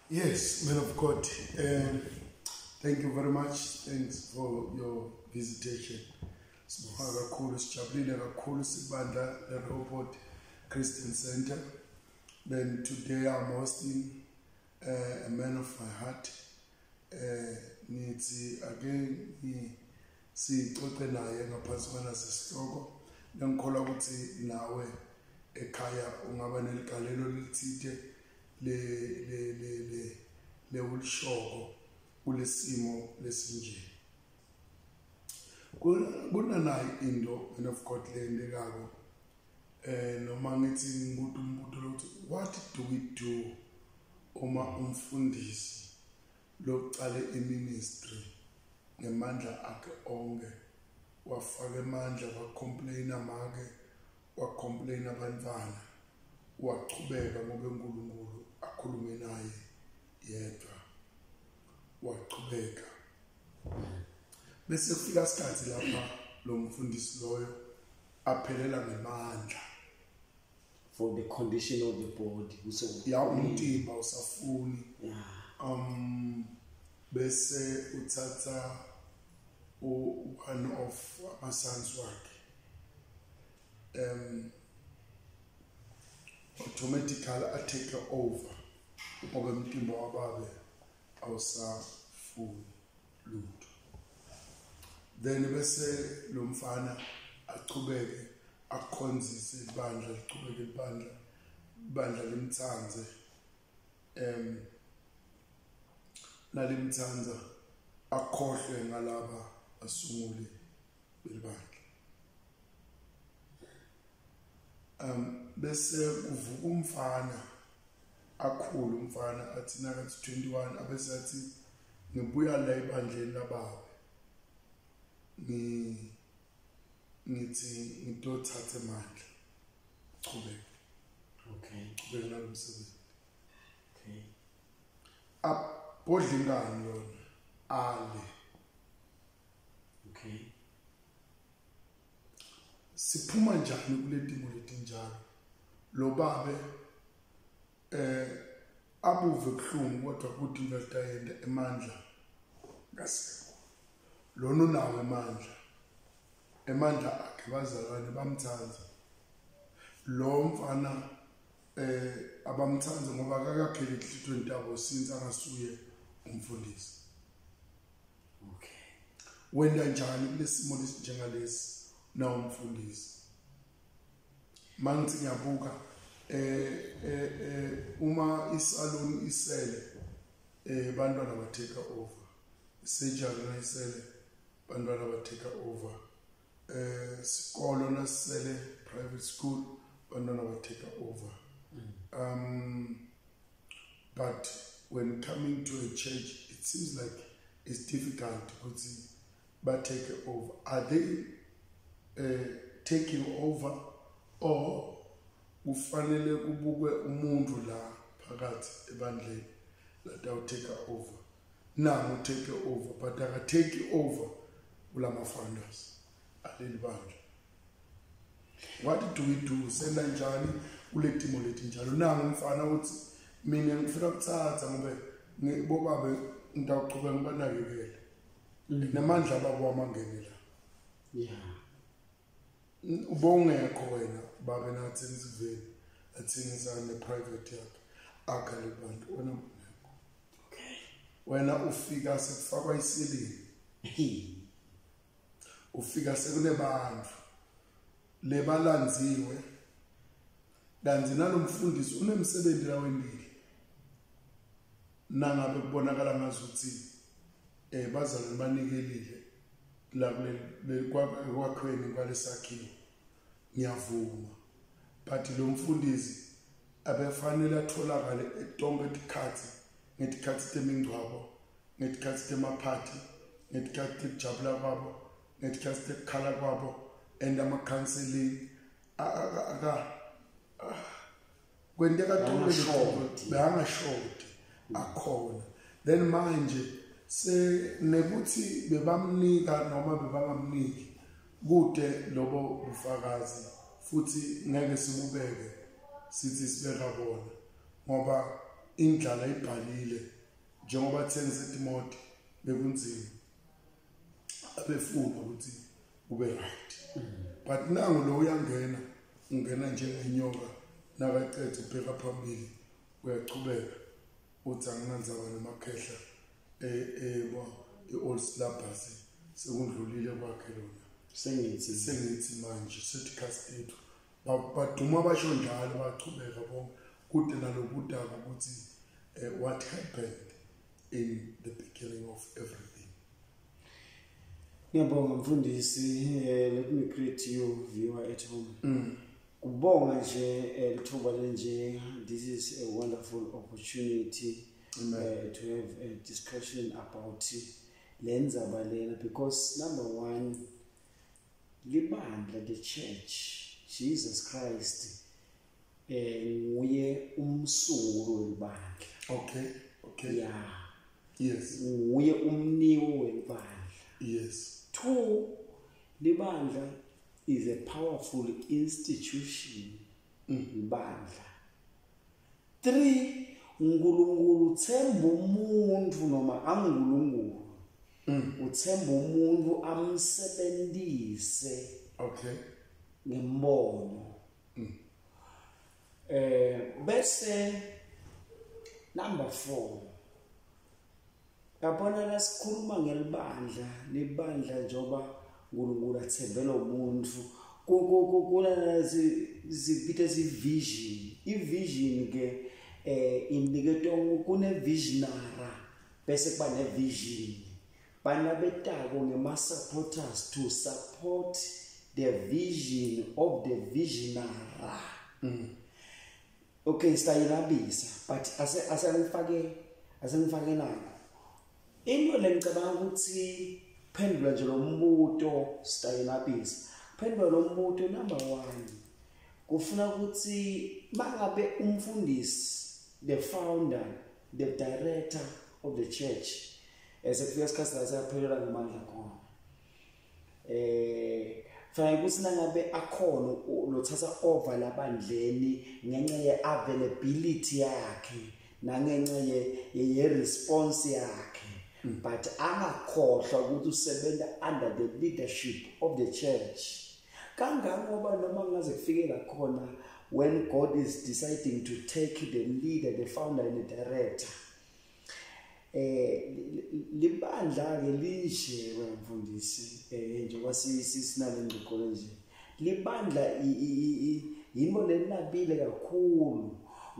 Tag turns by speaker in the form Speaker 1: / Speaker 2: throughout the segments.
Speaker 1: Yes, man of God. Thank you very much. Thanks for your visitation. Sibonga kakhulu, sijabulile kakhulu sibandla leRobot Christian Center. Then today I'm hosting a man of my heart. Nithi again sixoxe naye ngaphansi kwanasesihloko. Ngikholwa ukuthi nawe ekhaya ungaba neligalelo lithithe le ulishoko kulesimo lesinje. Kuna nayi into man of God lendekako noma ngithi ngibuthi umbuto lokuthi what do we do uma umfundisi lokucala iministry ngemandla akhe onke wafaka emandla wacomplain amake wacomplain abantwana waqhubeka ngoba uNkulunkulu akhulume naye yedwa waqhubeka bese kufika isikhathi lapha lo mfundisi loyo aphelela ngemandla
Speaker 2: for the condition of the body so
Speaker 1: ya umtimba usafuni bese uthatha one of abasons wakhe automatically take over ngoba umtimba wababe awusafuni lutho. Then bese lo mfana aqhubeke akhonzise ibandla liqhubeke ibandla limthanze nalimthanza akhohlwe ngalaba asunguli belibandla. Bese kuvuka umfana akhulu umfana athi nakathi 21 abese athi ngibuya la ebandleni lababe ngithi ngitothatha amandla qhubeka qhubeka nalomsebenzi abhodla ingane yona ale siphuma njani kuletimo letinjalo lo babe abuve kuhlungu kodwa kuthi ngalitayenda emandla ngasekho lona unawo emandla akhe bazalwane bamthanza lo mfana abamthanza ngoba akakakhele enhlitweni intabo since angasuye umfundisi. Wenda njani kulesimo lesinjengalesi na umfundisi mangithi ngiyabuka uma isalon isele bantwana ba take over surgery na isele bantwana ba take over sikolo nasele private school bantwana ba take over but when coming to a church it seems like it's difficult ukuthi ba take over. Are they taking over or kufanele kubukwe umuntu la phakathi ebandleni that will take over now take over but aka take over ulama founders aleli bandla? What do we do? Senda njani kuletimo letinjalo nangu umfana uthi mina ngifika kuthatha ngoba ngibobabe ngitaqhubeka ngibanakekele namandla babo amangenela ubongekho wena babe nathi emziveni athingizane private yakhe akhale bantu wena ngekho wena ufika sekufakwa isilini ufika sekunebantu lebalanziwe kanti nalomfundisi unemsebenzi la wendile nangabe kubonakala ngazuthi bazalwane banikelile la kwakhweni kwalesakhiwo ngiyavuma but lo mfundisi abefanele atholakale etonke isikhathi ngesikhathi temingcwabo ngesikhathi temaphathi ngesikhathi tekujabula kwabo ngesikhathi tekukhala kwabo and ama-counseling kwenteka tonke bangashoti akhona then manje se nekuthi bebamnika noma bebangamniki kude lobo bufakazi futhi ngeke sibubeke sithi sibeka bona ngoba indlala ibhalile njengoba thengisa imoto bekunzima abefuna ukuthi ube right but nangu lo uyangena ungena njengenyoka nakacethe ubheka phambili uyachubeka uthi anginanzaba nemakhehla i-old syllabus sekundlulile kwakhe lona sengithi manje sethi cast ethu baduma basho njalo bachubeka bonke kude nalokudaba ukuthi what happened in the beginning of everything.
Speaker 2: Ngiyabonga mfundisi, let me greet you viewer at home. Kubonga nje lithuba lenje, this is a wonderful opportunity to have a discussion about lendzaba lena, because number one, libandla, the church, Jesus Christ, nguye umsunguli welibandla.
Speaker 1: Okay.
Speaker 2: Yeah.
Speaker 1: Yes.
Speaker 2: Nguye umniko welibandla.
Speaker 1: Yes.
Speaker 2: 2, libandla is a powerful institution. Libandla. 3, uNkulunkulu uthemba umuntu noma angulunkulu. Uthemba umuntu amsebenzise.
Speaker 1: Okay.
Speaker 2: Ngembono. Bese number 4, yabona la sikhuluma ngelibandla, libandla njoba uNkulunkulu athembela umuntu kuna zibithe vision. I-vision ke indicate kune visionary bese kuba ne vision. Bana betako ngema supporters to support the vision of the visionary. Okay, sitayilabisa but asengifake nani into lengicabanga ukuthi phendula nje lo mbuto sitayilabisa. Phendula lo mbuto number 1, kufuna ukuthi mangabe umfundisi, the founder, the director of the church, esekufika isikhathi la sayaphelela ngamandla khona, fanele ukuthi nangabe akhona lothatha over labandleni ngenxa ye-availability yakhe nangenxa ye-response yakhe, but angakhohlwa ukuthi usebenza under the leadership of the church. Kangangoba noma ngaze kufikela khona when God is deciding to take the leader, the founder and the director, libandla ke linje wemfundisi njengoba sinale ngqoqo nje, libandla yimo lenabile kakhulu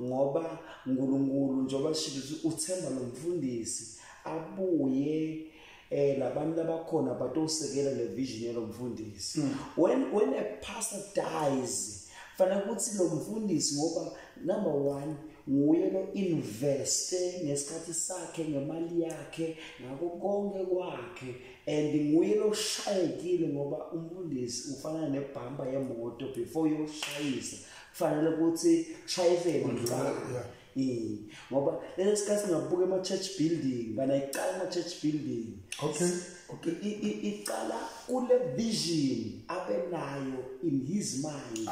Speaker 2: ngoba uNkulunkulu njengoba sisho uthemba lo mfundisi abuye labantu labakhona batosekela le vision yalo mfundisi. When a pastor dies, fanele ukuthi lo mfundisi ngoba number 1 nguye lo investe ngesikhathi sakhe ngemali yakhe ngako konke kwakhe, and nguye lo shayekile ngoba umfundisi ufana nebhamba yemoto before yoshayisa kufanele ukuthi shayisele ngqala. Ngoba lesikhathi ngabuka ema church building bana iqala ama church building.
Speaker 1: Okay.
Speaker 2: Iqala kule vision abenayo in his mind.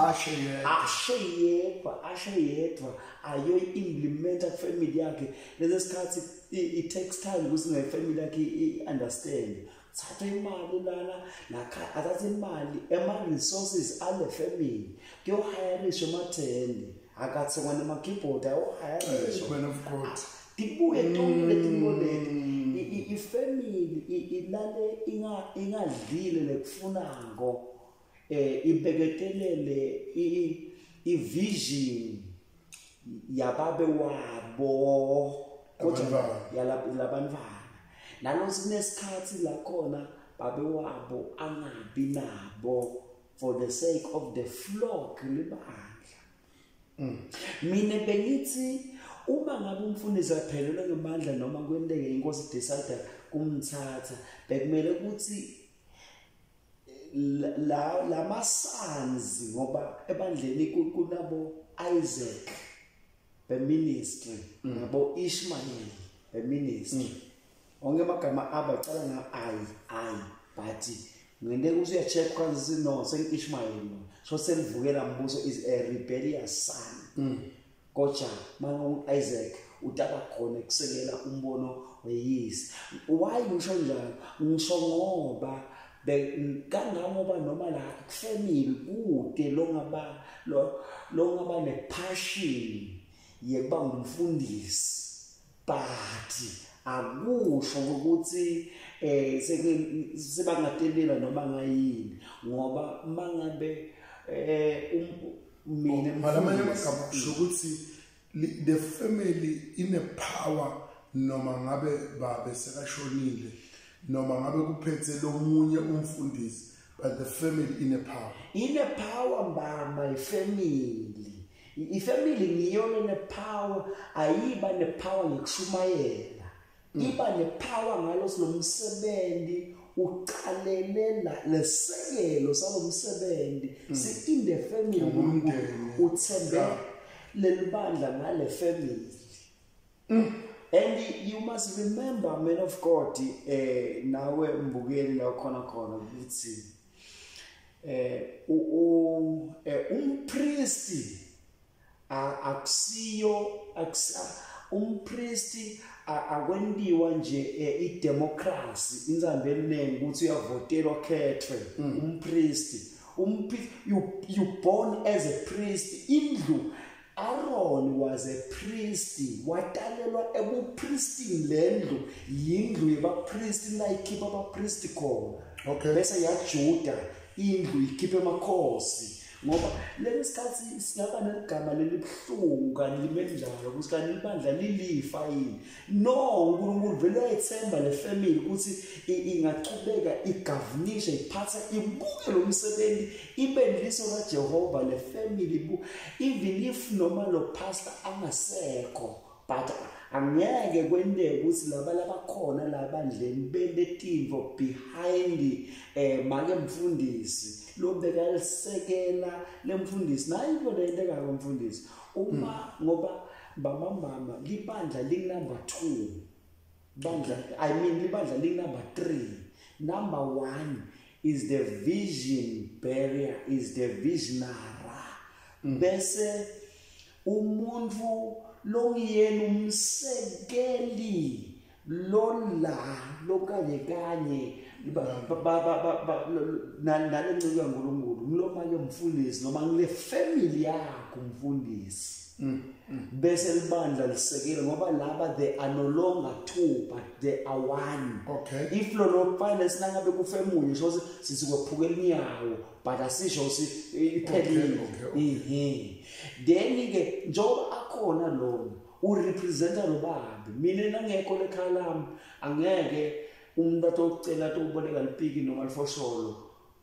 Speaker 2: Ashayedwa ayo implementa family yakhe. Lesikhathi it takes time ukuthi ne family yakhe understand. Thatha imali lana lakha athatha imali ema resources ale family kuyo hireisha amathende akathi ngwana ama keyboard ayo hireisha
Speaker 1: when of God
Speaker 2: tibuye tonke letingoleni ifamily ilale ingadlile lekufunako ibeketelele ivision yababe wabo kodwa yalabantwana nalo sinesikhathi la khona babe wabo angabi nabo for the sake of the flock libandla. Mina bengithi uma ngabe umfundisi aphelelwe ngemandla noma kwenteke inkosi decide kumthatha, bekumele ukuthi la masanzi ngoba ebandleni kunabo Isaac be ministry nabo Ishmael be ministry. Onke amagama abacala nga I but ngende usuya check kwanza no sen Ishmael so selivukela mbuso is a rebellious son. kocha manje Isaac utaba khona ekusekela umbono weyisi. Why ngisho njalo? Ngisho ngoba kangangoba noma la family kude lo ngaba nepassion yekuba umfundisi, but akusho ukuthi sebangatelela noma ngayini ngoba mangabe mina
Speaker 1: malamanye amagama kusho ukuthi the family ine power noma ngabe babe sekashonile noma ngabe kuphethe lomunye umfundisi, but the family ine power
Speaker 2: mbamba ifamily ngiyona nepower, ayiba nepower ngokushumayela, iba nepower ngalo silomsebenzi uqalelela lesekelo salomsebenzi si in the family uthembe lelibandla ngale family. And you must remember, man of God, nawe mbukeli la khona ukuthi umpristi akusiyo umpristi akwendiwa nje idemocracy inzambe eningi ukuthi uyavotelwa khethwe umpristi you born as a priest. Indlu Aaron was a priest. Watalelwa ebupriesting lendlu yindlu yebapriest la ikhipha abapriest khona.
Speaker 1: Okay.
Speaker 2: Bese yaJuda indlu ikhipha emakhosi. Ngoba lesikhathi singaba negama lelibhlungu kanti limendlalo ukuthi kanti ibandla lilifa yini. No, uNkulunkulu vele uyayithemba le family ukuthi ingachubeka igovernisha iphatha ibuke lo msebenzi ibendliso kaJehova le family even if noma lo pastor angasekho, but angeke kwendeke ukuthi labakhona labandleni benetimvo behind make mfundisi lo bekalisekela lemfundisi nayo into leyendeka komfundisi uma ngoba mama libandla ling number 2 bandla libandla ling number 3. Number 1 is the vision barrier, is the visionary. Bese umuntu longiyena umsekeli lola lokanye nalencika ngoNkulunkulu ngiloma ke mfundisi noma ngile family yakho umfundisi bese libandla lisekela ngoba laba they are no longer 2 but they are 1.
Speaker 1: Okay.
Speaker 2: If lo finance nangabe kufemunye so sithi kwephukela inyawo but asisho iphelile. Then ke njoba akhona lo urepresenta lo babi mina nangekho lekhaya lami angeke umuntu atocela toboleka lipiki noma lifosholo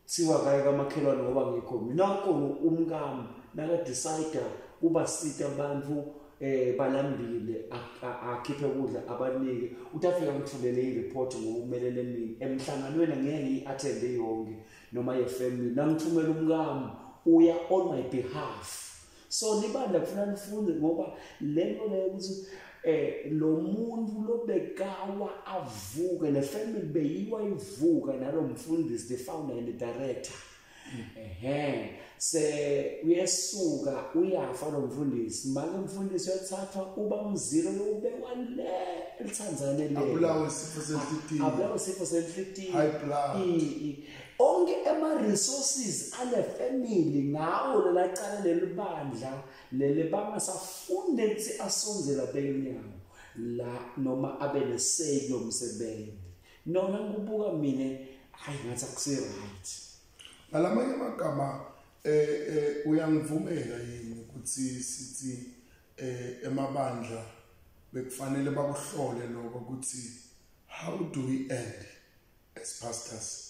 Speaker 2: siwa kaya kamakhelwane ngoba ngikho mina khona umkami naka decider kuba sita abantu balambile akhiphe ukudla abanike utafika ngithulele ireport ngokumelele mina emhlanganweni ngeke iattend yonke noma ye family nangithumela umkami uya on my behalf. So libandla kufuna nifunde ngoba lento leyo ukuthi lo muntu lobekawa avuke le family beyiwa ivuka nalo mfundisi the founder and the director. Se uyesuka uyafa lo mfundisi manje umfundisi uyathathwa uba umzilo ubekwa le eTanzania le
Speaker 1: abulawe sifo senhlitiyo high blood
Speaker 2: onke ema resources ale family ngawo lelacala lelibandla lele bangasafunde ukuthi asonzela bekunyawo la noma abe nesay lomsebenzi nona ngibuka mina hayi ngathi akusi right.
Speaker 1: Ngalamanye amagama uyangivumela yini ukuthi sithi emabandla bekufanele bakuhlole lokho ukuthi how do we end as pastors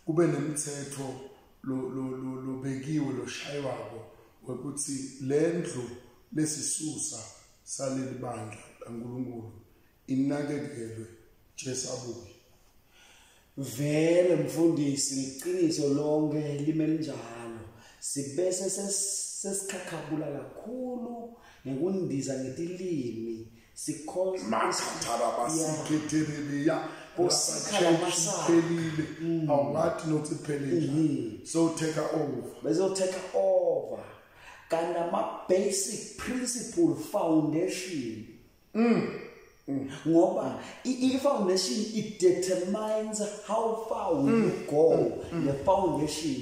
Speaker 1: kube nemithetho lo bekiwe lo shayiwako ukuthi lendlu lesisusa saleli bandla laNkulunkulu inakekelwe jesabuye.
Speaker 2: Vele mfundisi iqiniso lonke limele njalo sibese sesikhakhakula kakhulu ngekundiza ngetilimi sikhoza
Speaker 1: masithaba basikhetheleleya osikhala masiphelile awungathi nothi phelile so take over
Speaker 2: bezoteka over kanama basic principle foundation ngoba i-foundation it determines how far will you go the foundation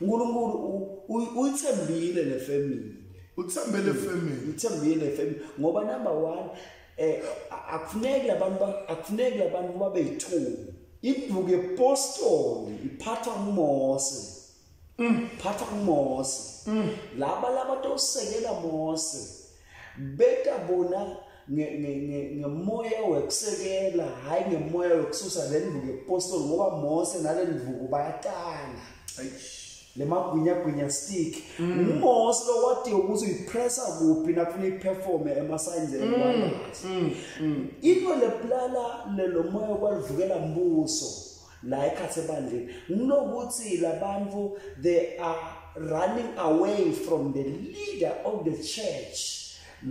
Speaker 2: uNkulunkulu uyithembile le family
Speaker 1: uthembele family
Speaker 2: uthembile family ngoba number 1 akufuneki abantu babe yithuba ivuke ePostoli iphatha uMose phatha uMose laba tosekela Mose beta bona ngemoya wekusekela hayi ngemoya wekususa lendvuku ePostoli ngoba Mose nalendvuku bayatana le magwinya stick uMose lo wathi ukuthi uyipressa kuphi nakufuna iperform ema-signs and wonders into leplala lo moya kwalivukela mbuso la ekhathe bandleni nginokuthi labantu they are running away from the leader of the church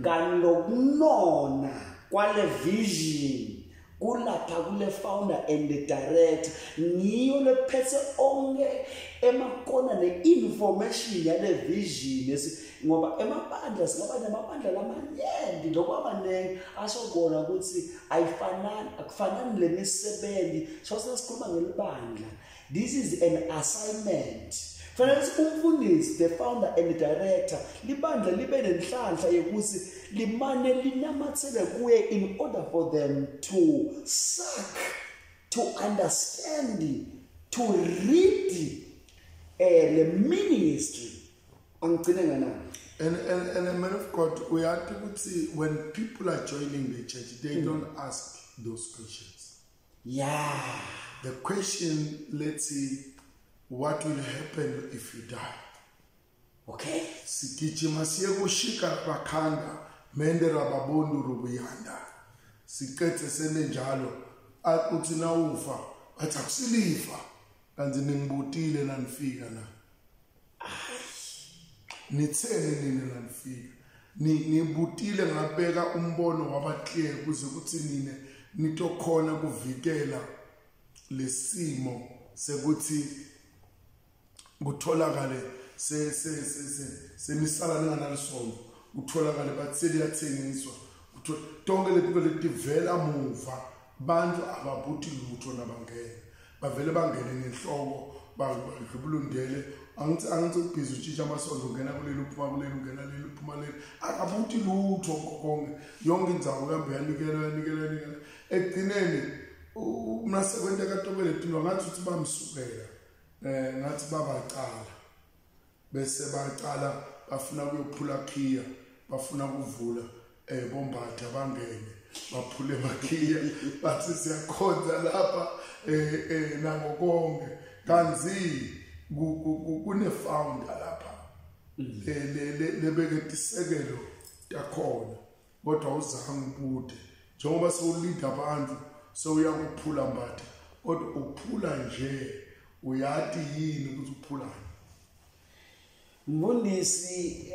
Speaker 2: kanokunona kwale vision kulapha kule founder and the director ngiyo lephethe onke emakona ne-information yale vision ngoba emabandla sinabanye amabandla lamanyenti lokwamanenge asokona ukuthi akufanani lemisebenzi sikhuluma ngelibandla this is an assignment fanele umfundisi the founder and the director libandla libe nenhlanhla yokuthi limane linamathele kuye in order for them to suck to understand to read the ministry angigcine nganani
Speaker 1: and a man of God we have to see when people are joining the church they don't ask those questions the question let's see what will happen if you die
Speaker 2: okay
Speaker 1: sigijima siye kushika bakhanda mende rababondu rubuyanda sikethe senenjalo akuthi na ufa bathi akusilifa kanti ningibutile nanifika na nitheni nini nanifika nibutile ngabeka umbono wabaclear kuze ukuthi nine nitokhona kuvikela lesimo sekuthi kutholakale semisala ninganalisonto kutholakale bathi seliyathengiswa tonke letiko letivela muva bantu ababuthi lutho nabangene bavele bangene ngenhloko badlubulundele angithi ubhizi utshintsha amasonto ungena kuleli uphuma kuleli ungena leli uphuma leli akabuthi lutho konke yonke indzawo kambe yanikela ekugcineni umnasekwente katobeletinwa ngathi uthi bamsukela ngathi babaqala bese baqala bafuna kuyophula khiya bafuna kuvula bombatha bangene baphule makhiya bathi siyakhonza lapha nangokonke kanzi kune founder lapha lebeke tisekelo takhona kodwa uzange ubude njengoba sewulead abantu sewuyakuphula mbatha kodwa uphula nje uyathi yini ukuthi uphulani
Speaker 2: Mfundisi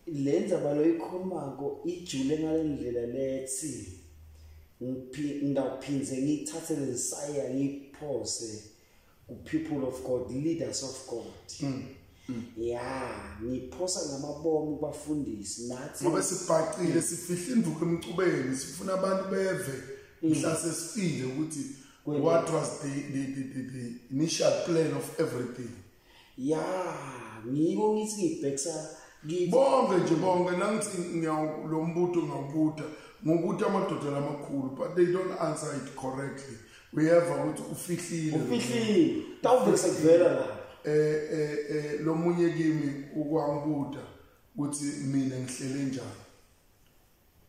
Speaker 2: lenza baloyikhulumako ijule ngalendlela lethi ngidawuphinze ngithathe lesaya ngiphose ku people of God leaders of God ngiphosa ngamabomu bafundisi nathi
Speaker 1: ngoba sibhaqile sifihla induku emcubeni sifuna abantu beve mhlase sifile ukuthi what was the initial plan of everything
Speaker 2: ngiko ngithi ngibhekisa
Speaker 1: bonke nangithi lo mbuto ngawubuta ngokuthi amadoda lamakhulu but they don't answer it correctly we have ukuthi ufihlile
Speaker 2: tawuvekisa kuvela la
Speaker 1: lo munye kimi ukwangibuta ukuthi mina ngihlele njani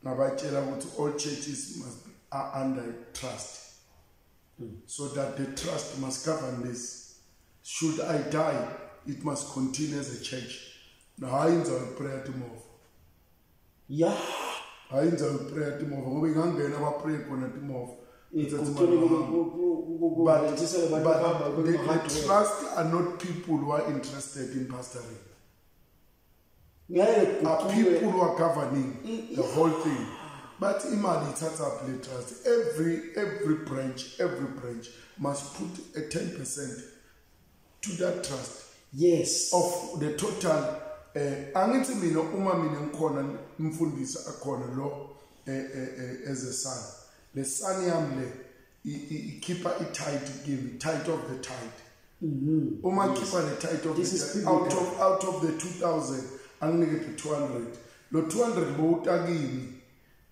Speaker 1: ngabatshela ukuthi all churches are under trust so that the trust must govern this. Should I die, it must continue as a church. Now, I enjoy prayer tomorrow. I enjoy prayer tomorrow. Ngoba ngangena ba pray khona tomorrow. But the trust are not people who are interested in pastoring. Are people who are governing the whole thing. But imali ithatha up the trust. Every branch must put a 10% to that trust.
Speaker 2: Yes.
Speaker 1: Of the total angithi mina uma mina ngikhona umfundisi akhona lo as a son, le son yami le ikhipha i-tithe give tithe of the tithe. Uma khipha le tithe of the tithe out of the 2000 anginike 200. Lo 200 bowutakini,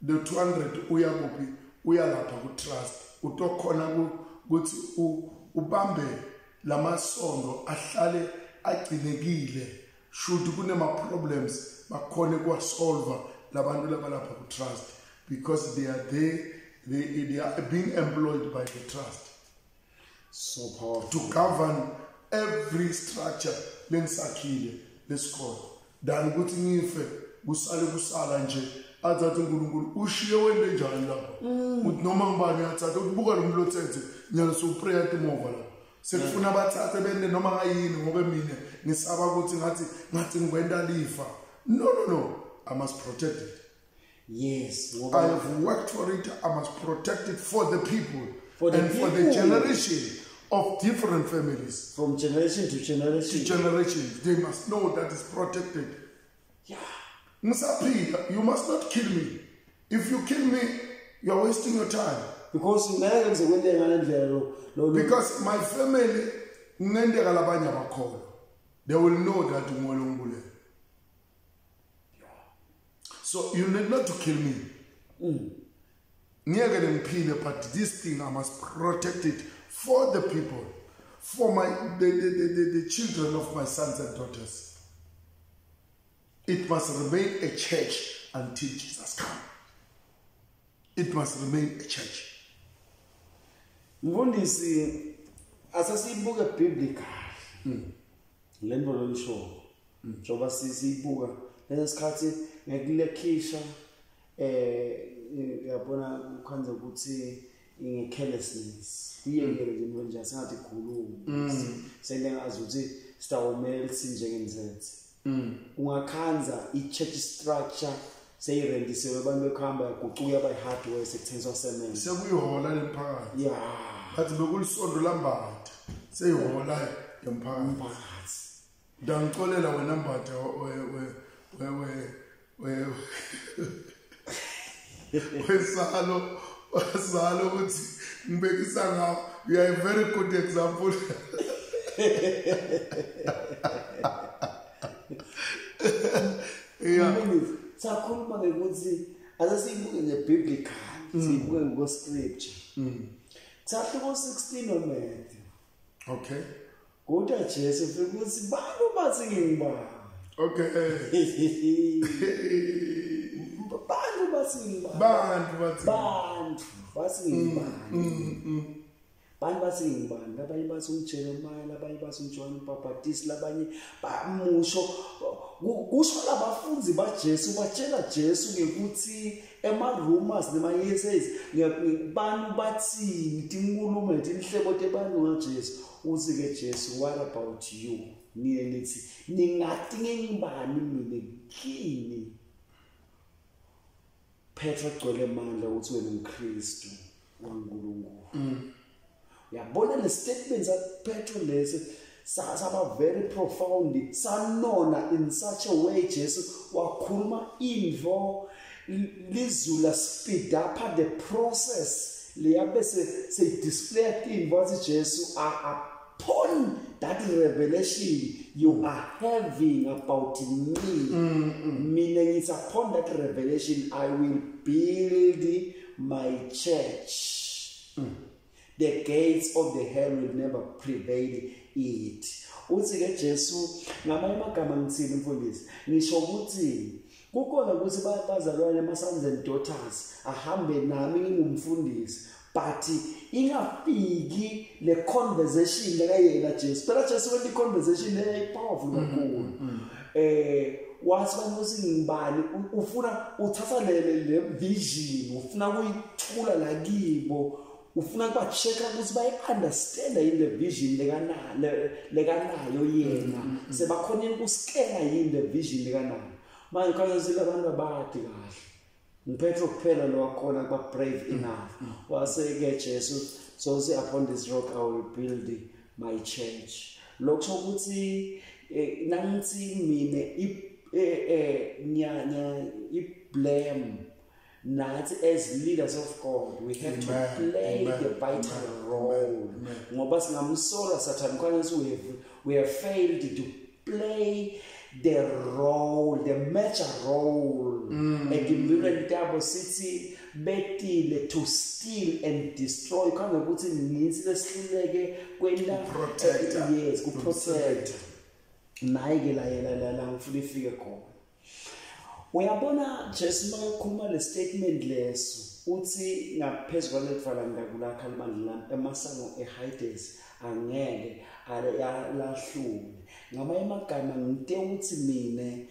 Speaker 1: the 200 uya kuphi, uya lapha ku trust. Utokhona ukuthi ubambe lamasonto ahlale agcinekile. Should kunema problems bakhone kwa solve labantu labalapha ku trust, because they are there, they are being employed by the trust.
Speaker 2: So powerful.
Speaker 1: To govern every structure lengisakhile lesikole. Dan ukuthi ngife kusala nje azathi uNkulunkulu ushiye wende njani lapha. Uthi noma ngibani athatha ukubuka lo mlothethe nyalo so prayer tomorrow la. Sekufuna abathathe bende noma ngayini ngobe mina ngisaba ukuthi ngathi ngikwenda lifa. No, I must protect it.
Speaker 2: Yes,
Speaker 1: I have worked for it. I must protect it for the people, for the generation of different families.
Speaker 2: From generation to generation.
Speaker 1: They must know that it's protected.
Speaker 2: Yeah.
Speaker 1: Musapila, you must not kill me. If you kill me, you are wasting your time.
Speaker 2: Because
Speaker 1: my family, they will know that you. So you need not to kill me. But this thing I must protect it for the people, for the children of my sons and daughters. It must remain a church until Jesus comes. It must remain a church.
Speaker 2: Mfundisi asasibuka biblical. Lento lolisho. Njoba sisibuka lesikhathi ngekulekhisha yabona ukhanza ukuthi carelessness iyengele nje nje sengathi khuluma sengazi ukuthi sitawumela sinjengemzethe ungakhanza i-church structure seyirendisiwe abantu bekhamba kucuya by hardware sekuthengiswa cement
Speaker 1: sekuyihola lemphakathi
Speaker 2: yeah
Speaker 1: bathi bekulisondo lambatha seyihola yomphakathi dangicolela wena mbatha wesalo ukuthi ngibekisa ngawo. You are a very good example.
Speaker 2: Yeah. Sakhuluma ngekuthi asasibuke ngebiblical sibuke ngo scripture. Chapter 16 of Matthew.
Speaker 1: Okay.
Speaker 2: Kodwa Jesu ufike ukuthi bantu bathi ngingibani.
Speaker 1: Okay.
Speaker 2: Bantu bathi ngingibani. Bantu bathi ngingibani. Labanye bathi uJeremiah, labanye bathi uJohn uMbhaptist, labanye bamusho kusho labafunzi baJesu batshela Jesu ngekuthi ema-rumors nema-essays bantu bathini tinkulumo netinhlebo tebantu ngaJesu. Uthi-ke Jesu, what about you? Nina nithi ningathi ngingibani mina kini? Petro gcwele amandla ukuthi wena uKristu waNkulunkulu. Uyabona le statements that Petro lese saba very profound, sanona in such a way Jesu wakhuluma info lizula speed up the process liyabe se display info wathi Jesu upon that revelation you are having about me. Meaning it's upon that revelation I will build my church. The gates of the hell will never prevail it. Uthi ke Jesu ngamanye amagama ngithini mfundisi ngisho ukuthi kukhona ukuthi bazalwane ama sons and daughters ahambe nami ngingumfundisi but ingafiki le conversation lekayena Jesu phela Jesu le conversation le powerful kakhulu wathi banothi ngibani ufuna uthatha le vision ufuna kuyithula la kibo ufuna kuba check ukuthi bayi understand in the vision lekanayo yena sebakhona ukuskena in the vision lekanayo manje khona abantu abadi kahle uPetro kuphela lo wakhona kuba brave enough waseke Jesu so say upon this rock I will build my church lokho ukuthi nangithi mina blame nathi as leaders of God we have to play the vital role ngoba singamsola Satan kwanje we have failed to play the role, the major role. Ekimbilweni tabo sithi betile to steal and destroy kanga ukuthi ngithi lesileke kwenda
Speaker 1: protect,
Speaker 2: yes ku protect naye ke la ngifuna ifike khona. Uyabona just makukhuluma le statement leso uthi ngaphezulu kwalevala ngakulakha libandla emasango eHides angeke alahlule ngama emagama ngite uthi mine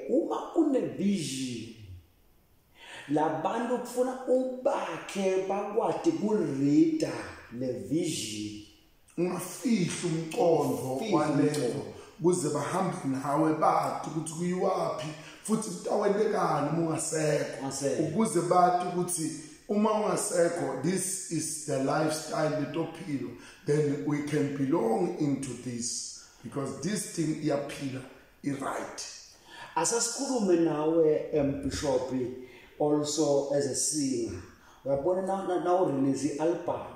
Speaker 2: uma une vision labantu kufuna ubakhe bakwadi kureader le vision
Speaker 1: ungafihla umqondo walento kuze bahambe nawe bathi ukuthi kuyiwapi futhi kutawendekani uma ungasekho ukuze bathi ukuthi uma ungasekho this is the lifestyle letophilo then we can belong into this because this thing iyaphila right.
Speaker 2: Asasikhulume nawe Bishop also as a singer uyabona now release album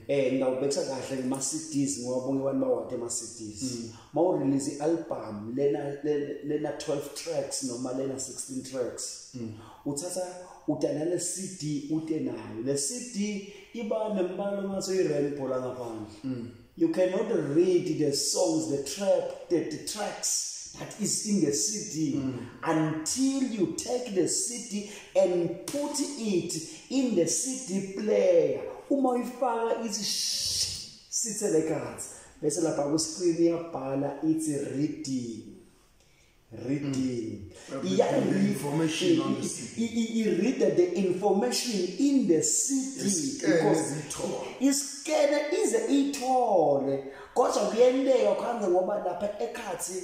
Speaker 2: ngawubekisa kahle ngama CDs ngoba bonke abantu bawade ama CDs mawu release album lena 12 tracks noma lena 16 tracks uthatha utana le CD ute nayo le CD iba nembala ngaso i-rainbow la ngaphandle. You cannot read the songs, the tracks that is in the CD until you take the CD and put it in the CD player. Uma uyifaka ithi sithe le cards bese lapha ku screen iyabhala ithi reading.
Speaker 1: The information on the CD.
Speaker 2: You read the information in the CD because iskene ize ithole kodwa kuyendeka khange ngoba lapha ekhathi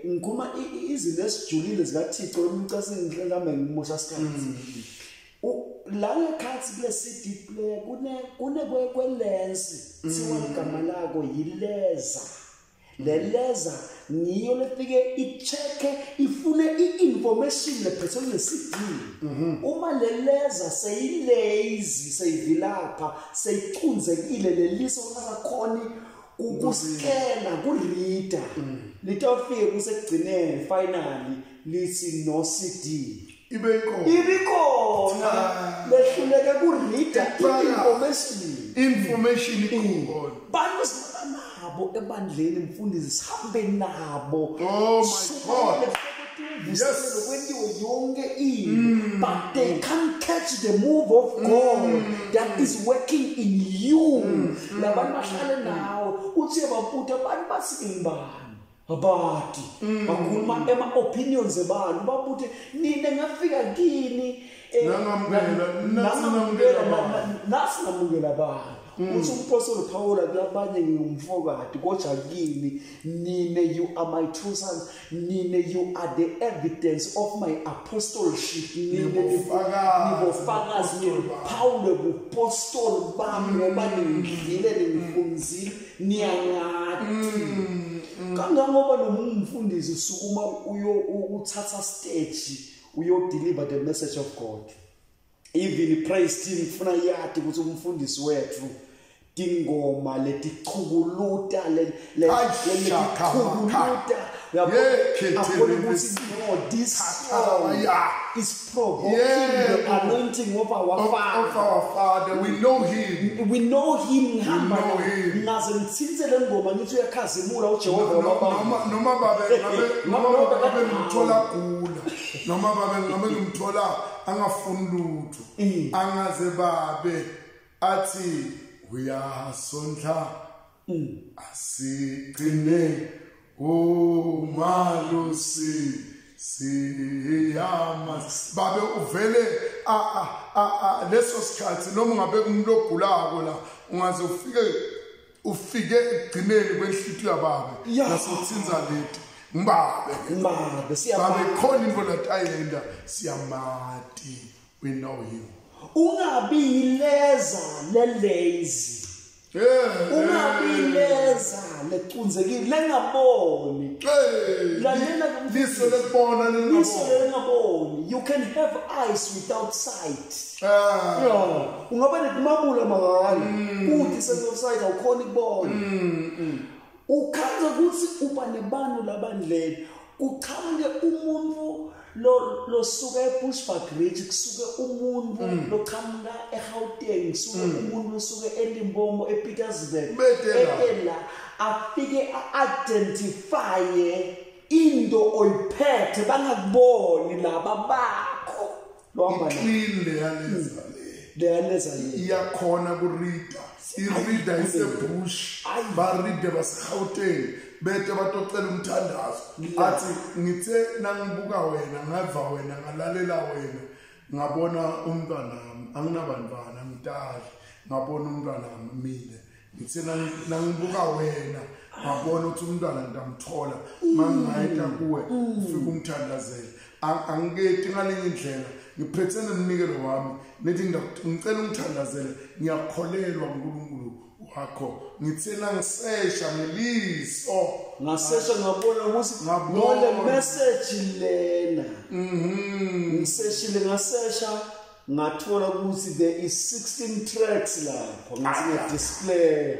Speaker 2: ngikuma izinto esijulile zikaThixo umcasini ngihlambe ngimusha isikhathi la ngekhathi kule CD player kune kwelensi siwa igama lako yileza le leza niyo lefike icheke ifune i-information lephethe le CD uma le leza seyilazy seyivilapha seyicunzekile leliso ongakhoni ukuskena kureader litawufike kusekugcineni finally lithi no CD ibikhona lehluleke kureader
Speaker 1: information ikhona
Speaker 2: bantu nabo ebandleni mfundisi sihambe nabo
Speaker 1: oh my God
Speaker 2: yes kwenziwe yonke into but they can't catch the move of God that is working in you labantu bahlale nawe uthi baputa abantu basingibani abati bakhuluma ema opinions abantu babuthi nina ngafika kini nasinamukela abantu uthi umpostoli Paul kulabanye ngumfokadi kodwa kini nine you are my true sons nine you are the evidence of my apostleship nine nibofakazi Paul ubupostoli bami ngoba ningidlile ningifundisile niyangathi kangangoba nomfundisi usukuma uthatha stage uyo deliver the message of God. Even praise team kufuna yathi ukuthi umfundisi wethu dingoma letiqhubuluta this is provoking the anointing of our
Speaker 1: Father. We know him.
Speaker 2: We know him. Ngaze ngitsitsele ngoma ngithi uyakhazimula uJehova baba.
Speaker 1: Noma babe ngithola gula. Noma babe ngabe ngimthola angafuni lutho. Angaze babe athi uyasondla asiqine malusi siyama babe uvele leso sikhathi noma ngabe kumlogulako la ungaze ufike ekugcineni kwenhlithu yababe nasothinza lethi mbabe siyababe khona into that ayenda siyamati we know him
Speaker 2: ungabi leza le lazy ungabileza lecunzekile lengaboni lalela
Speaker 1: liso lekubona
Speaker 2: lengaboni. You can have eyes without sight. Ungaba nemamula mangani kuthi sense of sight awukhona ukubona. Ukhanza ukuthi uba nebanu labandleni uqhamuke umuntu lo suka eBushbuckridge kusuke umuntu loqhamuka eGauteng kusuke umuntu losuke eLimpopo ePietersburg etela afike identify into oyiphethe bangakuboni laba bakho lo hamba leyaleza
Speaker 1: iyakhona kurida irida isebush baride baseGauteng bete batocela umthandazo athi ngithe nangibuka wena ngava wena ngalalela wena ngabona umntwanami anginabantwana ngitali ngabona umntwanami mile ngithe nangibuka wena ngabona ukuthi umntwana ngitamthola mangayita kuwe ufika umthandazela angiketi ngalenye indlela ngiphethe nemnikelo wami nethi ngicela umthandazela ngiyakholelwa uNkulunkulu wakho ngithena ngisesha ngeliso
Speaker 2: ngasesha ngabona ukuthi ngole message lena ngiseshile ngasesha ngathola ukuthi there is 16 tracks lapho ngithi display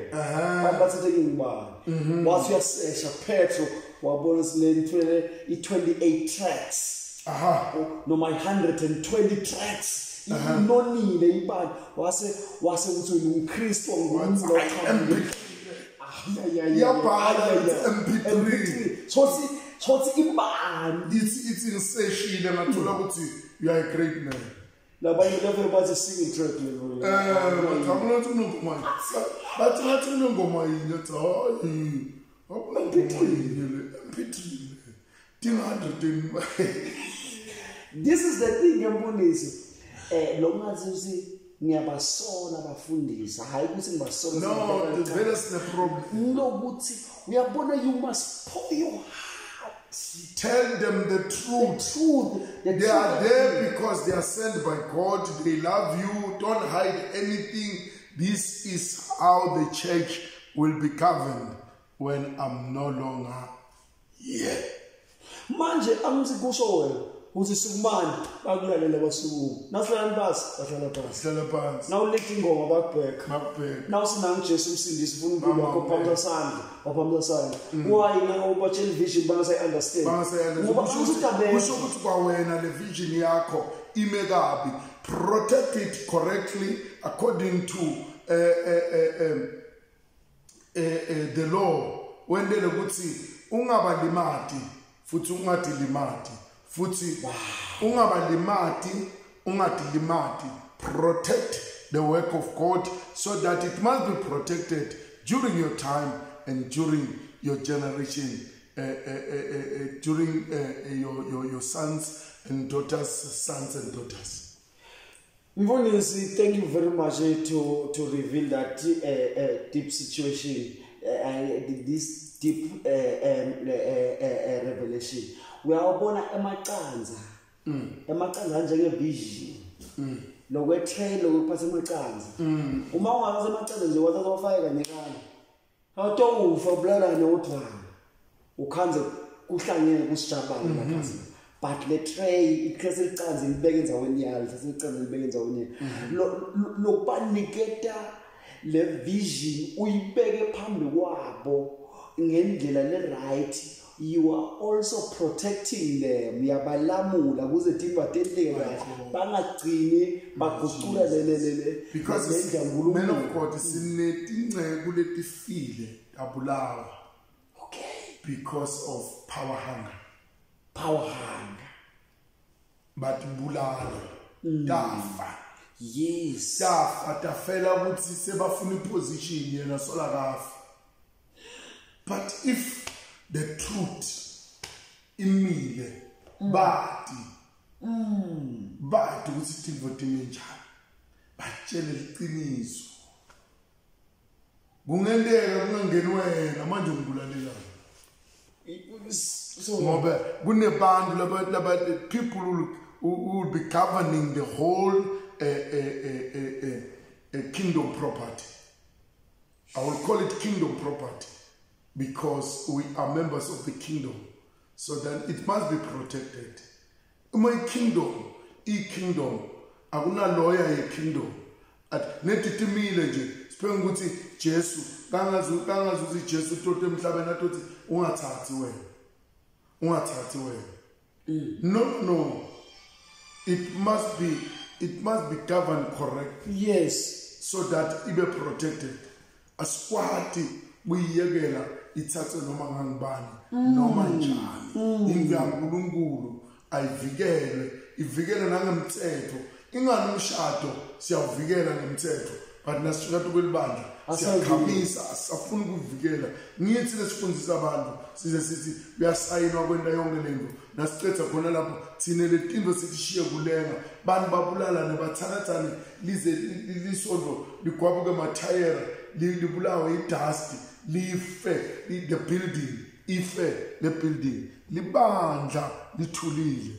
Speaker 2: babathe ngibani wathi uyasesha Petro wabona silentwele i28 tracks noma 120 tracks inonile ibani wase uthi uNkristu ngomuntu loqhamuka
Speaker 1: yabhala MP3
Speaker 2: sothi ibani
Speaker 1: ithi ngiseshile ngathola ukuthi you are a great man
Speaker 2: labanye lave bathi singing track level
Speaker 1: ngabona ukuthi unongoma bathi ngathi unongoma yini hayi MP3 dinga 100.
Speaker 2: This is the thing ngembonisi lo ngathi uthi ngiyabasola abafundisi hayi ukuthi ngibasola
Speaker 1: no that's the problem
Speaker 2: lokuthi uyabona you must pour your heart
Speaker 1: tell them the truth. They are there because they are sent by God. They love you. Don't hide anything. This is how the church will be governed when I'm no longer here.
Speaker 2: Manje angithi kusho wena uthi sukumani bakulalela basuku nahlala phansi now ulethe ingoma bakubheka now sina uJesu umsindisi ufuna impilo yakho phambi sandla why na uba television bangase understand
Speaker 1: kusho ukuthi kwawena le vision yakho ime kabi. Protect it correctly according to the law wendele ukuthi ungabalimati futhi ungadilimati futhi ungadilimati. Protect the work of God so that it must be protected during your time and during your generation, during your sons and daughters.
Speaker 2: Mvonisi, thank you very much to reveal that deep situation, this deep revelation. We are born emacanza njenge vision lokwethela lokuphatha emacanza uma ungaze emacanza nje wathatha wafaya kanyekana awutofa ubulala nodwana ukhanze kuhlangene kusijabana lapha but le tray ikhese licanza libeke enzaweni yayo saselicanza libeke enzaweni lokubaniketa le vision uyibeke phambi kwabo ngendlela le right. You are also protecting them. Yabalamula kuze tibateteka bangagcini baguqula lelelele
Speaker 1: because men of God sinetingcebo letifile abulawa.
Speaker 2: Okay.
Speaker 1: Because of power hunger. But bulala dafa.
Speaker 2: Yes.
Speaker 1: Dafa tafela ukuthi sebafuna iposition yena sola kafa. But if the truth imile bati ukuthi tivotini njani batshele iqiniso kungendeka kungangeni wena manje ungibulalela ngoba kunebantu laba people who will be governing the whole kingdom property. I will call it kingdom property because we are members of the kingdom. So then it must be protected. My kingdom, kingdom, akuna lawyer ye kingdom. At netitimile nje, siphenge ukuthi Jesu, kangazuthi Jesu tote emhlabeni atothi ungathathi wena. Ungathathi wena. No. It must be governed correctly.
Speaker 2: Yes.
Speaker 1: So that it be protected. Asikwati kuyiyekela ithathe noma ngangibani noma njani. INkulunkulu ivikele nangemthetho. Ingani umshado siyavikela ngemthetho, but nasifika kwelibandla siyakhamisa asafuna ukuvikela. Ngithi lesifundisa abantu sithi uyasayinwa kwenda yonke lento nasicetha khona lapho thine letinto sithishiye kulenga bantu babulala nebathathane lize lisondlo ligwabuke emathayera libulawe idust life the building ife le building libandla lithulile.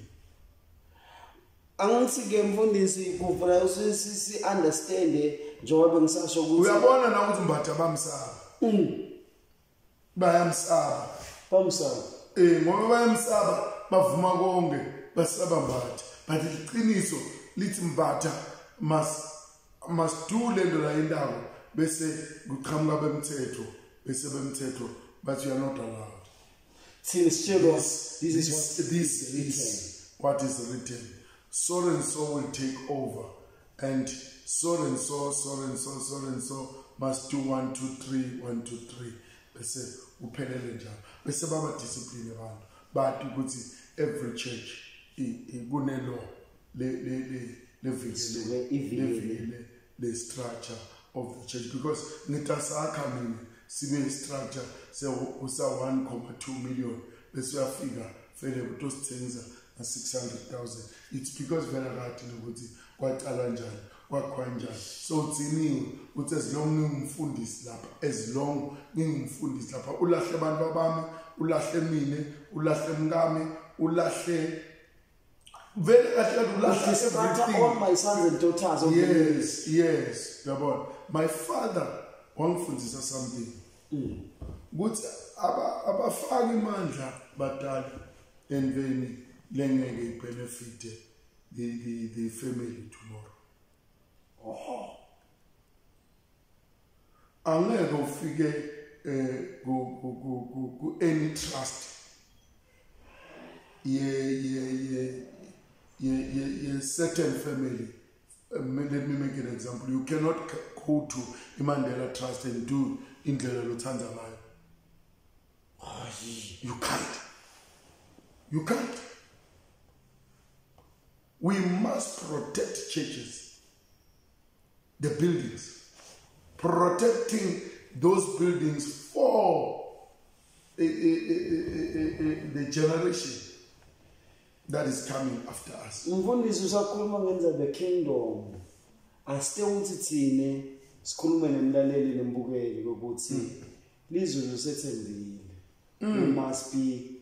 Speaker 2: Angithi ke mfundisi kuvula usisi understand njengoba ngisasho ukuthi
Speaker 1: uyabona na ukuthi mbatha bamsaba. Bayamsaba.
Speaker 2: Bamsaba.
Speaker 1: Ngoba bayamsaba bavuma konke basaba mbatha. But iqiniso lithi mbatha must do lento la indawo bese kuqhamuka bemthetho but you are not allowed.
Speaker 2: This is
Speaker 1: what is written. So and so will take over, and so must do 1, 2, 3, 1, 2, 3. Bese uphelele njalo. Bese baba discipline abantu. But ukuthi every church kunelo the structure of the church, because nitasaka mini sibe structure se usa 1.2 million bese uyafika fele kutosithenga 600,000. It's because vela rathi ukuthi kwaqala njani kwakwa njani. So utsiniwe uthi as long ngingumfundisi lapha ulahle abantu bami ulahle mine ulahle mngami ulahle vele kahle ulahle everything.
Speaker 2: All my sons and daughters of
Speaker 1: yes yabona. My father wangifundisa something ukuthi abafaki imandla badala enveni lengeke benefit the family tomorrow. Angeke ufike ku any trust ye certain family. Let me make an example. You cannot go to Mandela Trust and do indlela lothanza ngayo. You can't. We must protect churches, the buildings, protecting those buildings for the generation that is coming after us.
Speaker 2: Mfundisi usakhuluma ngenza the kingdom. Asite uthi thine sikhulume nemlaleli nembukeli ukuthi lizwe usethembile. We must be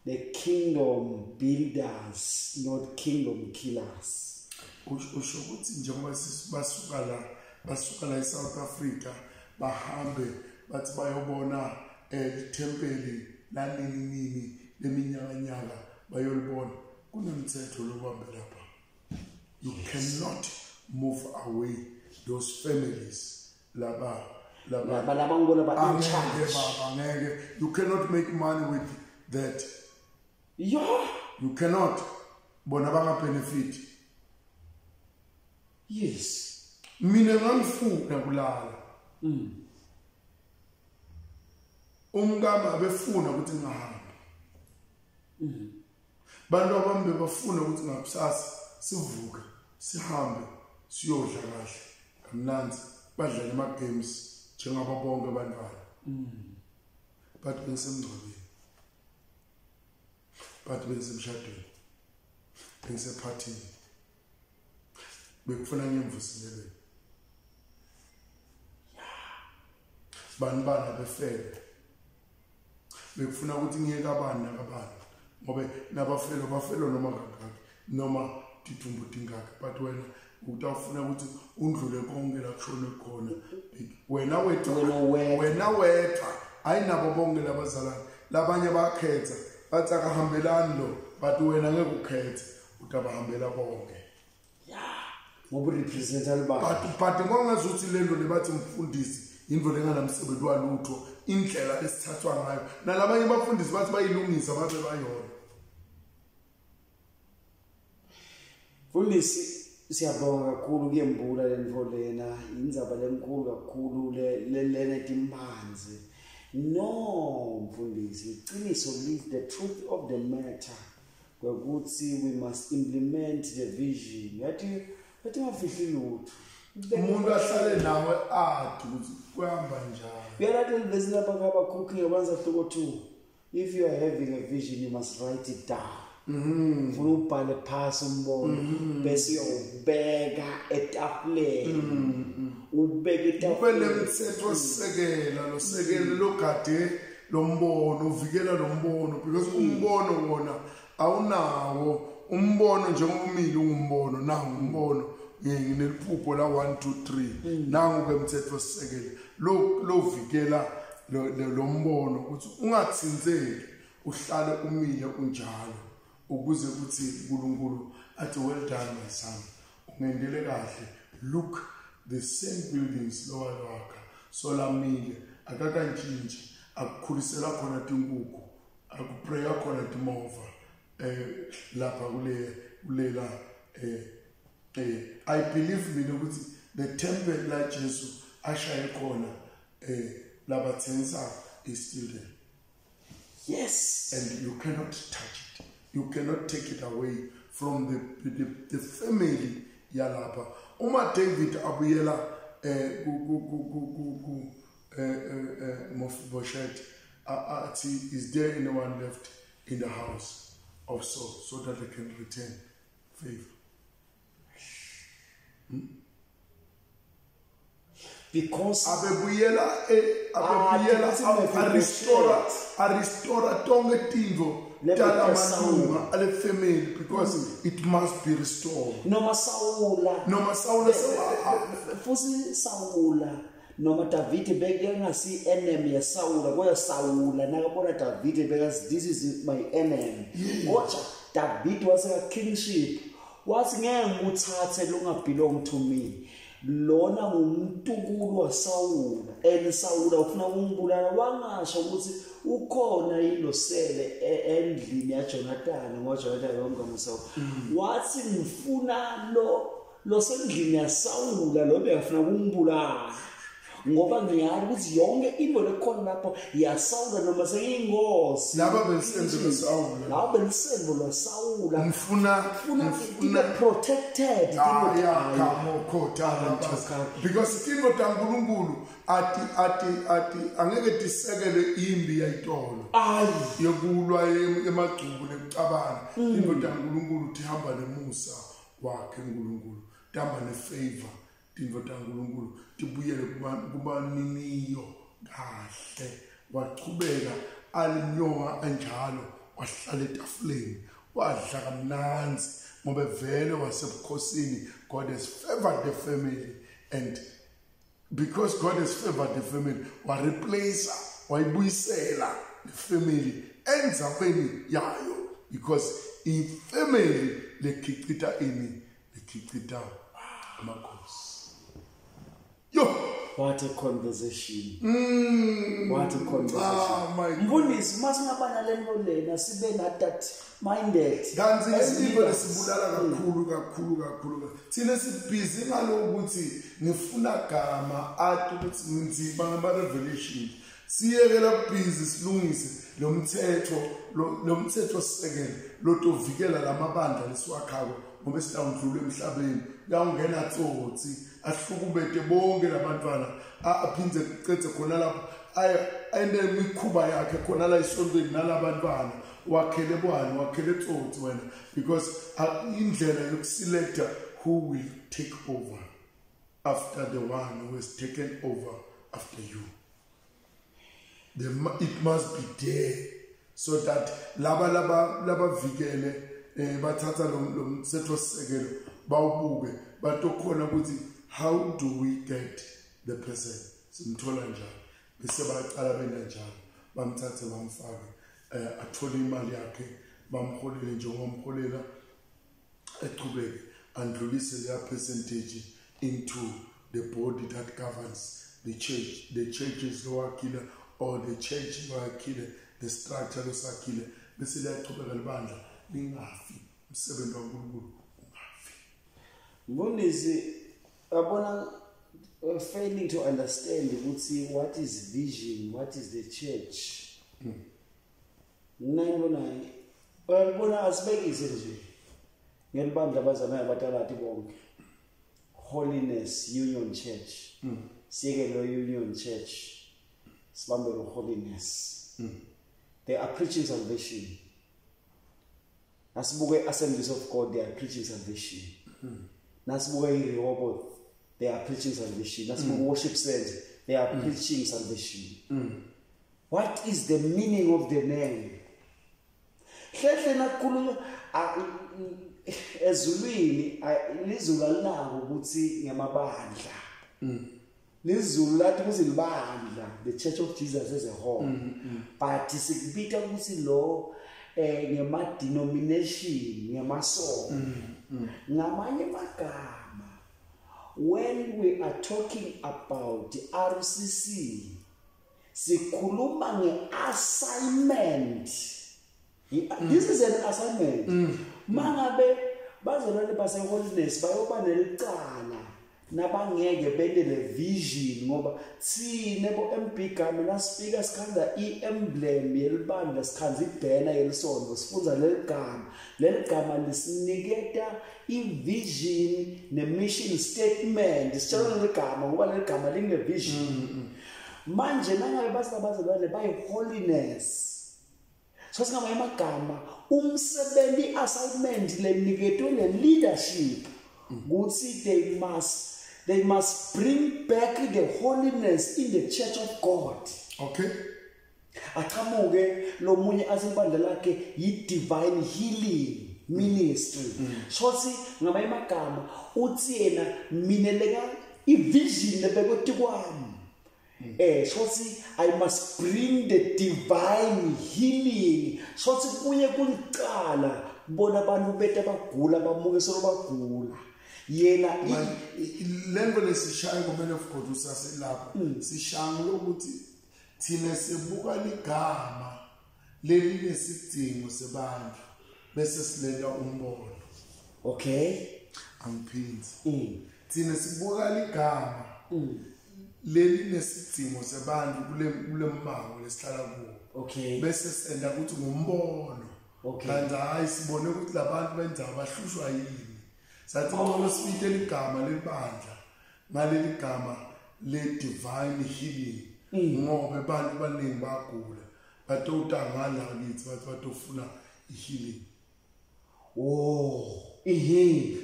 Speaker 2: the kingdom builders, not kingdom killers.
Speaker 1: Usho ukuthi njengoba basuka la eSouth Africa bahambe bathi bayobona temple lanini leminyakanyaka bayolibona kunomthetho lokubamba lapha. You cannot move away those families laba in charge. You cannot make money with that.
Speaker 2: Yeah.
Speaker 1: You cannot. Bona banga benefit.
Speaker 2: Yes.
Speaker 1: Mina ngangifuna kulala. Umngama abefuna ukuthi ngihamba. Bantu abambe bafuna ukuthi ngabusasa sivuke sihambe siyodla kahle kamnandi badlala ama games njengaba bonke abantwana. But bengisemngcwabeni. But bengisemshadweni. Bengisephathini. Bekufuna ngemvuselelo. Bani befele. Bekufuna ukuthi ngiyeke abani nakabani. Ngoba nabafelo noma kangaka noma tithumbu tingaka but wena utafuna ukuthi undlule konke la kushone khona wena wetha ayinabo bonke labazalwane labanye bakhetha bathi akahambelani lo but wena ngeke ukhethe utabahambela bonke
Speaker 2: ngoba representa libani
Speaker 1: but ngongazuthi lento lebathi mfundisi indvo lenganamsebenzi walutho indlela esithathwa ngayo nalabanye bafundisi bathi bayilungisa babe bayona
Speaker 2: Mfundisi siyabonga kakhulu kuyembula lento lena indzaba lenkulu kakhulu lena timbanzi no mfundisi iqiniso lithi the truth of the matter ukuthi we must implement the vision yathi mafihli lutho
Speaker 1: umuntu ahlale nawe athi ukuthi kuhamba njani
Speaker 2: uyalathi lezi lapha kabakhukhi ngabanza hloko 2 if you are having a vision you must write it down ufuna ubhale phasi umbono bese uyobeka etafuleni ubeka etafuleni
Speaker 1: lemthetho sisekela lo sekele logade lombono uvikela lombono because umbono wona awunawo umbono njengoba umile ungumbono nangu umbono ngineliphupho la 1 2 3 nangu kwemthetho sisekele lo vikela lo mbono ukuthi ungathinzeki uhlale umile unjalo ukuze kuthi uNkulunkulu athi well done my son ungendele kahle look the same buildings lo wakha solamile akakantshintshi akukhulisela khona tinkukhu akupreya khona timova lapha kulela I believe mina ukuthi the temple la Jesu ashaye khona labathengisa is still there.
Speaker 2: Yes,
Speaker 1: and you cannot touch it, you cannot take it away from the family yalapha. Uma David abuyela Mephibosheth is there anyone left in the house of Saul so that they can return favor?
Speaker 2: Because
Speaker 1: abebuyela restore tonke tindvo talamalunga ale family because it must be restored.
Speaker 2: Noma Saula futhi Saula noma David bekengasi enemy ya Saula kodwa Saula nakabona David because this is my enemy kodwa David was a kingship wathi ngeke nguthathe longabelong to me lona ngumntukulu waSawula Saula ufuna ukungibulala wangasho ukuthi ukhona ilosele endlini yaJonathan ngoJonathan womngamsawu wathi ngifuna lo sendlini yaSawula lo befuna ukungibulala ngoba ngiyazi ukuthi yonke into lekhona lapho yaSawula noma seyingozi
Speaker 1: laba belisenzo
Speaker 2: lwaSawula
Speaker 1: ngifuna
Speaker 2: protected
Speaker 1: because tingo taNkulunkulu ati angeke tisekele imbi yayitolo yokulwa emagcubu nekucabana tingo taNkulunkulu tihamba nemusa wakhe uNkulunkulu tihamba nefavor tingo taNkulunkulu tibuyele kubaniniyo kahle wachubeka alinyonga anjalo wahlala etafuleni wadla kamnanzi ngoba vele wasebukhosini. God has favored the family, and because God has favored the family wayibuyisela the family enzaweni yayo because ifamily lekhicita amakhosi.
Speaker 2: What a conversation. What a conversation. Mfundisi masingabana lento lena sibe na that minded.
Speaker 1: Kanzi isinto lesibulala kakhulu. Thina sibhizi ngalo ukuthi ngifuna gama athi ukuthi ngiziba ngama revelation. Siyekela busy silungise lo mthetho sisekele lotovikela lamabandla lesiwakhako ngoba sidawudlula emhlabeni uyangena tsotsi ahlukubete bonke labantwana aphindze kucethe khona lapho ayende imikhuba yakhe khona la isontweni nalabantwana wakhele tsotsi wena because indlela yokuselecta who will take over after the one who has taken over after you. It must be there so that laba vikele bathatha lo mthetho sisekelo bawubuke batokhona ukuthi how do we get the person simthola njani bese baqala bena njalo bamthathe bamfake athola imali yakhe bamholele njengomholela echubeke andlulise leya percentage into the body that governs the church. The church is lowakhile or the church lowakhile the structure losakhile bese liyachubeka libandla lingafi umsebenzi kaNkulunkulu ungafi.
Speaker 2: Mbonisi abona failing to understand ukuthi what is vision, what is the church. Bayabona asibekise nje ngelibandla abazanayo abatalati bonke. Holiness Union Church. Siyeke lo Union Church. Sibambe lo holiness. They are preaching salvation. Nasibuke Assemblies of God, they are preaching salvation. Nasibuke Rehoboth, they are preaching salvation. Nasibuke Worship Center, they are preaching salvation. What is the meaning of the name? Hle nakhuluma ezulwini lizulu alinako ukuthi ngamabandla. Lizulu lathi kuzilibandla the Church of Jesus as a whole. But sikubita ukuthi lo ngema denomination ngemasonto. Ngamanye amagama when we are talking about the RCC sikhuluma nge-assignment. This is an assignment. Mangabe bazolale base-holiness bayoba nelicala nabangeke bendele vision ngoba thina bo-MB Gama nasifika sikhanda i-emblem yelibandla sikhanza ibhena yelisonto sifunza leli gama lisiniketa i-vision ne-mission statement sitshela leli gama ngoba leli gama line-vision. Manje nangabe basabazalwane bayi-holiness so singamanye amagama umsebenzi assignment leniketwe le-leadership ukuthi they must bring back the holiness in the Church of God.
Speaker 1: Okay.
Speaker 2: Aqhamuke lo munye asibandla lakhe yi-divine healing ministry. Shothi ngamanye amagama uthi yena mina leka i-vision lebekoti kwami. Shothi I must bring the divine healing. Shothi kuye kulicala bona abantu bethu abagula bamuke solo bagula. Yena
Speaker 1: lembo lesishaya kumele of God usase lapho sishanga ukuthi thina sebuka ligama leli lesidingo sebantu bese silela umbono.
Speaker 2: Okay,
Speaker 1: angiphindi thina sibuka ligama leli lesidingo sebantu kule mmango lesihlala kuwo.
Speaker 2: Okay,
Speaker 1: bese senda ukuthi ngumbono.
Speaker 2: Okay,
Speaker 1: kanti hayi sibone ukuthi labantu benza abahlushwa yini. Sathi ngoba sibite ligama lebandla ngaleli gama le divine healing ngoba abantu baningi bagula batotangana kithi bathi batofuna healing.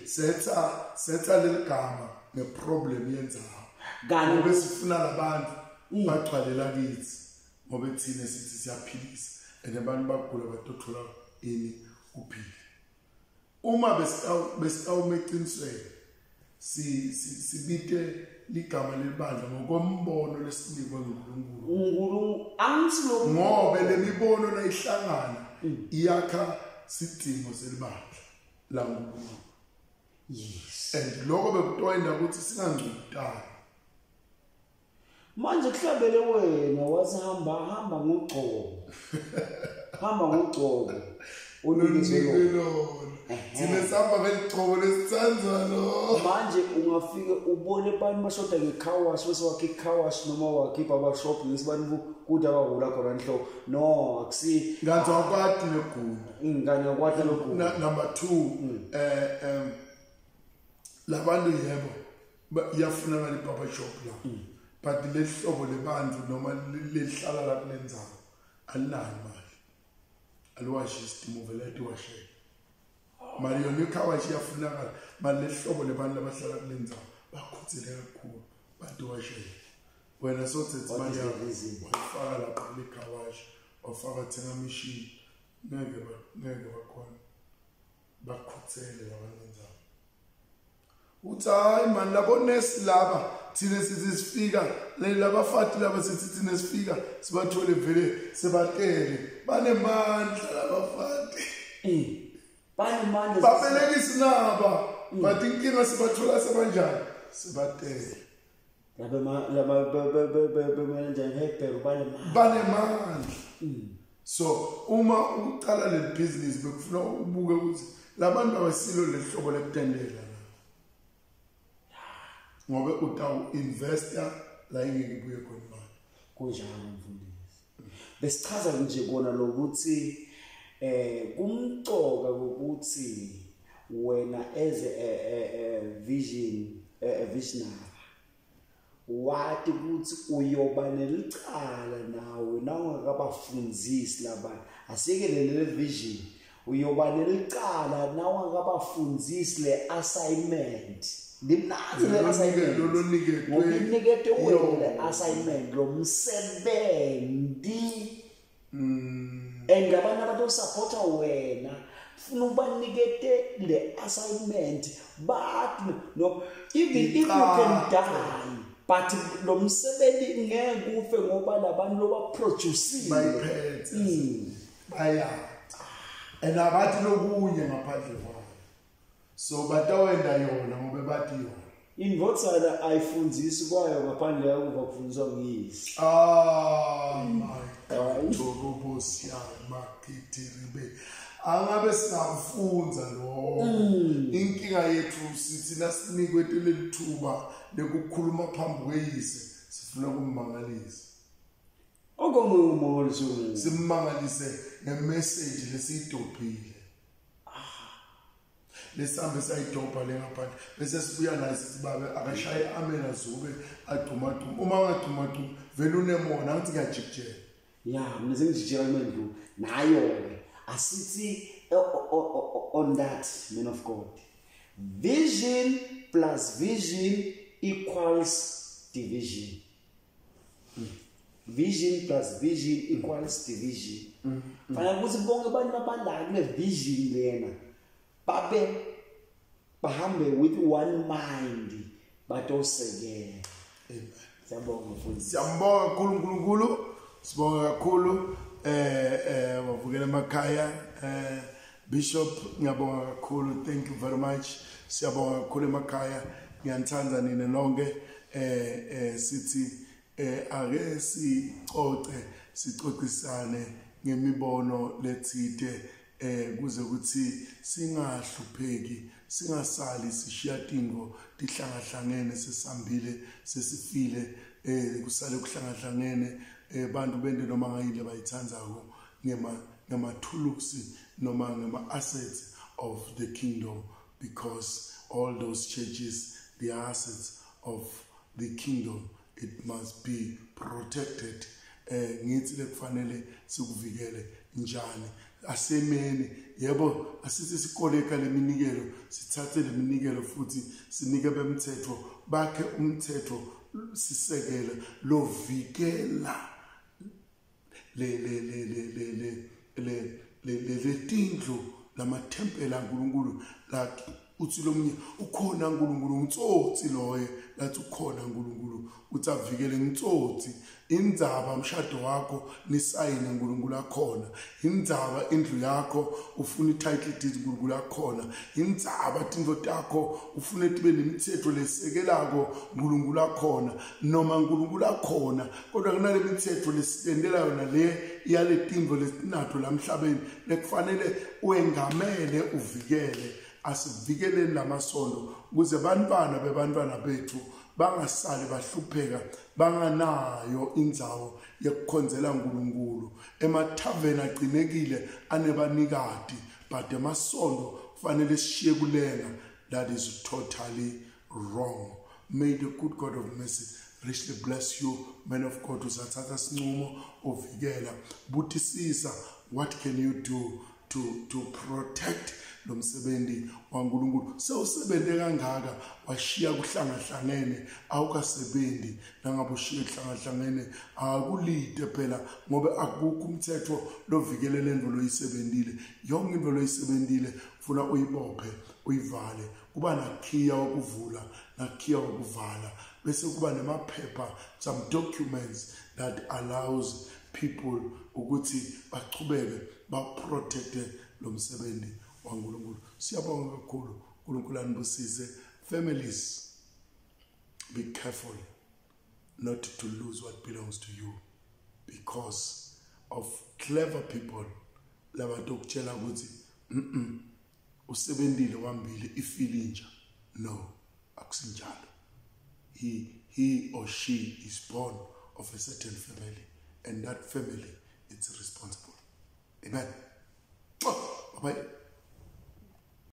Speaker 1: Setha leli gama ne problem yenzayo
Speaker 2: kanti
Speaker 1: ngoba sifuna labantu bagcwalela kithi ngoba thina sithi siyaphilisa and abantu bagula batothola ini uphila. Uma besawumeqinisweni sibite ligama lebandla ngokombono lesinikwe nguNkulunkulu.
Speaker 2: Angithi lo
Speaker 1: Ngoba lemibono layihlangana iyakha sidingo selibandla la nguNkulunkulu.
Speaker 2: Yes.
Speaker 1: And lokho bekutoyenda ukuthi singangcutani.
Speaker 2: Manje kuhlabele wena wasihamba ngogcobo. Hamba ngogcobo.
Speaker 1: Unikizelo. Thina sihamba ngeligcobo lesithandwa lo.
Speaker 2: Manje ungafike ubone abantu bashoda ngecar wash bese wakhe icar wash noma wakhipha abashop lesibani kude abahula khona enhloko. No, akusi
Speaker 1: Kanti akwadi neguma.
Speaker 2: ingane kwathi lokho.
Speaker 1: Number 2 labantu yebo iyafuna ngale papa shop la. But lehlobo lebantu noma lehlala la kulenzayo alinayo imali. Aliwashi istimo vele etiwashela. Mali yona ikhawashi yafunakala mali lehlobo lebantu abahlala kulenzayo bakhuthele kakhulu bantu washela. Wena sothethi mali yakho wafaka lapha lekhawashi wafaka thenga machine ngeke bakhona. bakhuthele labanenzalo uthi hayi man labo nesi laba thina sithi sifika labafati laba sithi thina sifika sibathole vele sebatele banemandla labafati
Speaker 2: banemandla
Speaker 1: babelekisi naba but inkinga sibathola sebanjani sebatele banemandla so uma uqala le business bekufuna ubuke ukuthi labantu abasilo lehlobo lekutendela ngoba utawu investor la ingeke ibuye khona imali
Speaker 2: kunjalo mfundisi besichaza nje kona lokuthi kumcoka ukuthi wena as a visionary wathi ukuthi uyoba nelicala nawe nawungakabafundzisi labantu asekelele le vision uyoba nelicala nawungakabafundzisi le assignment limnazi le assignment ngokunikete wena le assignment lo msebenzi and abantu abatosupporta wena funa ubanikete le assignment but no even if you can die but lo msebenzi ngeke ufe ngoba labantu loba produce
Speaker 1: bayiphethe baya and abathi lokunye ngaphandle kwayo so batawenda yona ngoba bathi yona
Speaker 2: invotsana ayifundzisi kwayo ngaphandle yakuva kufundiswa nguyisi
Speaker 1: my Tokobosi makitiribe angabe singafunza lo inkinga yethu sithi nasinikwe leli thuba lekukhuluma phambi kweyise sifuna kummangalisa
Speaker 2: okongumongalisa
Speaker 1: simmangalise ngemessage lesidophile lesambe sayidopha lengaphandle bese sibuya naye sithi babe akashaye amena zube agcuma uma angagcuma vele unemona ngathi kuyajikijela
Speaker 2: ya mina sengijikela mendlu nayo asithi on that man of God vision plus vision equals division vision plus vision equals division fanele ukuthi bonke abantu abandala kule vision lena bahambe with one mind batosekela siyabonga mfundisi
Speaker 1: siyambonga uNkulunkulu sibonga kakhulu wavukela emakhaya Bishop ngiyabonga kakhulu thank you very much siyabonga kakhulu emakhaya ngiyanthanda nina lonke sithi ake sicocisane ngemibono lethide kuze ukuthi singahlupheki singasali sishiya tingo dihlangahlangene sesambile sesifile kusale kuhlangahlangene bantu bende noma ngayile bayithandzako ngemathulusi noma ngema-assets of the kingdom because all those churches the assets of the kingdom it must be protected ngithi lekufanele sikuvikele njani asemeni yebo asithi sikoleka leminikelo sithathe leminikelo futhi sinike bemthetho bakhe umthetho sisekela lovikela le tindlu lamathempela kaNkulunkulu la uthi lomnye ukhona uNkulunkulu umtsotsi loye lathi ukhona uNkulunkulu uthi avikele ngitsotsi indzaba umshado wakho nisayine uNkulunkulu akhona indzaba indlu yakho ufuna ititle deed uNkulunkulu akhona indzaba tindlo takho ufuna tibe nemithetho lesekelako uNkulunkulu akhona noma uNkulunkulu akhona kodwa kunale mithetho lesitendela yona le yale tindlo lesinatho lamhlabeni lekufanele uengamele uvikele asivikeleni lamasondo ukuze bebantwana bethu bangasali bahlupheka banganayo indzawo yokukhonzela uNkulunkulu emathaveni aqinekile anebanikati but emasondo kufanele sishiye kulenga that is totally wrong. May the good God of mercy richly bless you man of God uzathatha sinqumo uvikela buthisisa what can you do to protect lo msebenzi waNkulunkulu sewusebenze kangaka washiya kuhlangahlangene awukasebenzi nangabe ushiye kuhlangahlangene akulide phela ngoba akukho umthetho lovikelele imvelo oyisebenzile yonke imvelo oyisebenzile ufuna uyibophe uyivale kuba nakhiya ukuvula nakhiya ukuvala bese kuba nemaphepha some documents that allows people ukuthi bachubeke baprotecte lo msebenzi waNkulunkulu siyabonga kakhulu uNkulunkulu anibusise families be careful not to lose what belongs to you because of clever people labantu okutshela ukuthi usebenzile wambili ifilinja no akusinjalo he or she is born of a certain family and that family is responsible amen bye bye